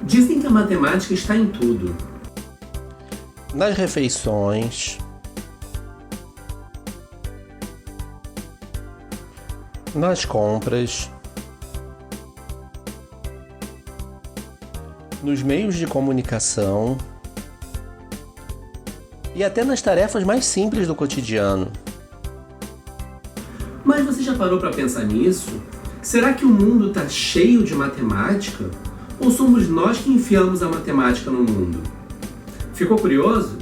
Dizem que a matemática está em tudo. Nas refeições, nas compras, nos meios de comunicação e até nas tarefas mais simples do cotidiano. Mas você já parou para pensar nisso? Será que o mundo está cheio de matemática? Ou somos nós que enfiamos a matemática no mundo? Ficou curioso?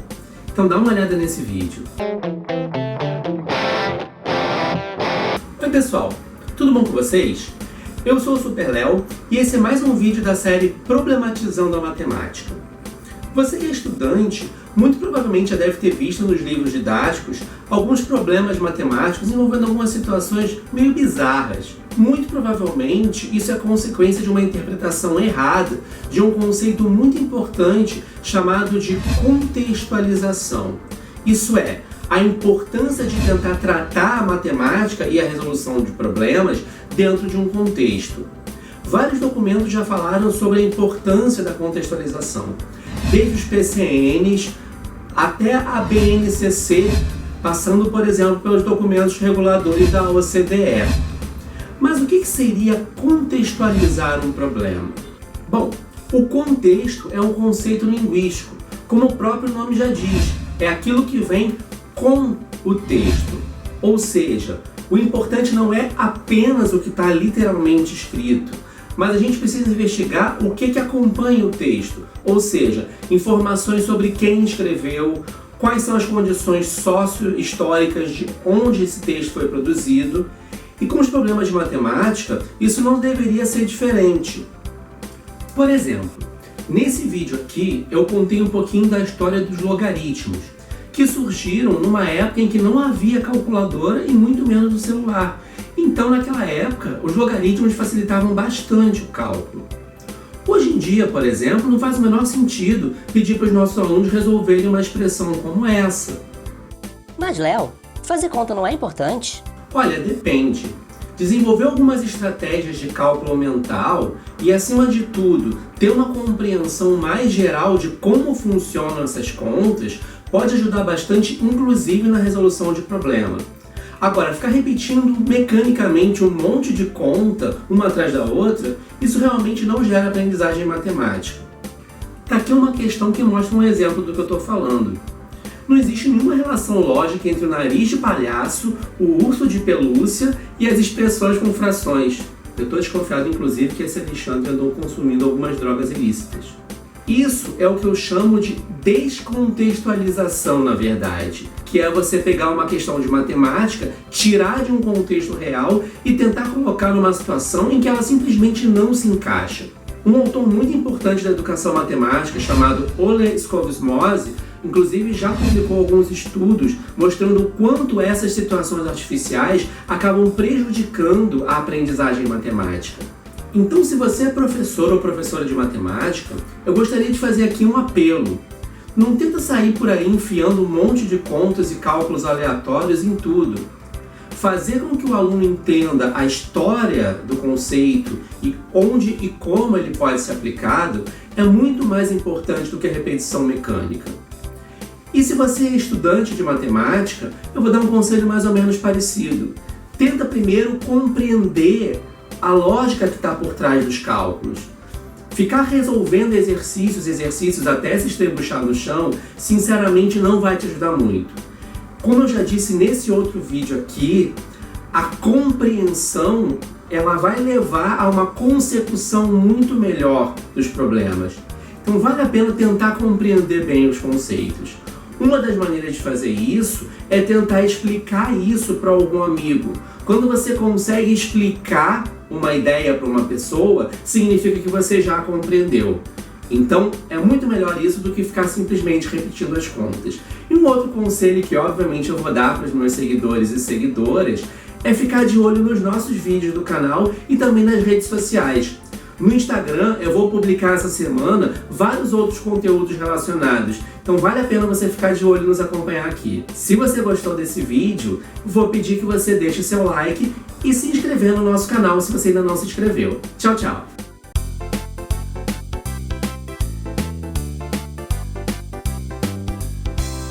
Então dá uma olhada nesse vídeo. Oi pessoal, tudo bom com vocês? Eu sou o Super Léo e esse é mais um vídeo da série Problematizando a Matemática. Você que é estudante, muito provavelmente já deve ter visto nos livros didáticos alguns problemas matemáticos envolvendo algumas situações meio bizarras. Muito provavelmente isso é consequência de uma interpretação errada de um conceito muito importante chamado de contextualização. Isso é, a importância de tentar tratar a matemática e a resolução de problemas dentro de um contexto. Vários documentos já falaram sobre a importância da contextualização, desde os PCNs até a BNCC, passando, por exemplo, pelos documentos reguladores da OCDE. Mas o que seria contextualizar um problema? Bom, o contexto é um conceito linguístico, como o próprio nome já diz, é aquilo que vem com o texto. Ou seja, o importante não é apenas o que está literalmente escrito, mas a gente precisa investigar o que acompanha o texto, ou seja, informações sobre quem escreveu, quais são as condições socio-históricas de onde esse texto foi produzido. E com os problemas de matemática, isso não deveria ser diferente. Por exemplo, nesse vídeo aqui eu contei um pouquinho da história dos logaritmos, que surgiram numa época em que não havia calculadora e muito menos o celular. Então, naquela época, os logaritmos facilitavam bastante o cálculo. Hoje em dia, por exemplo, não faz o menor sentido pedir para os nossos alunos resolverem uma expressão como essa. Mas, Léo, fazer conta não é importante? Olha, depende. Desenvolver algumas estratégias de cálculo mental e, acima de tudo, ter uma compreensão mais geral de como funcionam essas contas pode ajudar bastante, inclusive na resolução de problema. Agora, ficar repetindo mecanicamente um monte de conta, uma atrás da outra, isso realmente não gera aprendizagem matemática. Tá aqui uma questão que mostra um exemplo do que eu estou falando. Não existe nenhuma relação lógica entre o nariz de palhaço, o urso de pelúcia e as expressões com frações. Eu estou desconfiado, inclusive, que esse Alexandre andou consumindo algumas drogas ilícitas. Isso é o que eu chamo de descontextualização, na verdade, que é você pegar uma questão de matemática, tirar de um contexto real e tentar colocar numa situação em que ela simplesmente não se encaixa. Um autor muito importante da educação matemática, chamado Ole Skouves-Moser, inclusive já publicou alguns estudos mostrando o quanto essas situações artificiais acabam prejudicando a aprendizagem matemática. Então, se você é professor ou professora de matemática, eu gostaria de fazer aqui um apelo. Não tenta sair por aí enfiando um monte de contas e cálculos aleatórios em tudo. Fazer com que o aluno entenda a história do conceito e onde e como ele pode ser aplicado é muito mais importante do que a repetição mecânica. E se você é estudante de matemática, eu vou dar um conselho mais ou menos parecido. Tenta primeiro compreender a lógica que está por trás dos cálculos. Ficar resolvendo exercícios até se estrebuchar no chão, sinceramente não vai te ajudar muito. Como eu já disse nesse outro vídeo aqui, a compreensão ela vai levar a uma consecução muito melhor dos problemas. Então vale a pena tentar compreender bem os conceitos. Uma das maneiras de fazer isso é tentar explicar isso para algum amigo. Quando você consegue explicar uma ideia para uma pessoa, significa que você já compreendeu. Então, é muito melhor isso do que ficar simplesmente repetindo as contas. E um outro conselho que, obviamente, eu vou dar para os meus seguidores e seguidoras é ficar de olho nos nossos vídeos do canal e também nas redes sociais. No Instagram, eu vou publicar essa semana vários outros conteúdos relacionados. Então vale a pena você ficar de olho e nos acompanhar aqui. Se você gostou desse vídeo, vou pedir que você deixe seu like e se inscrever no nosso canal se você ainda não se inscreveu. Tchau, tchau!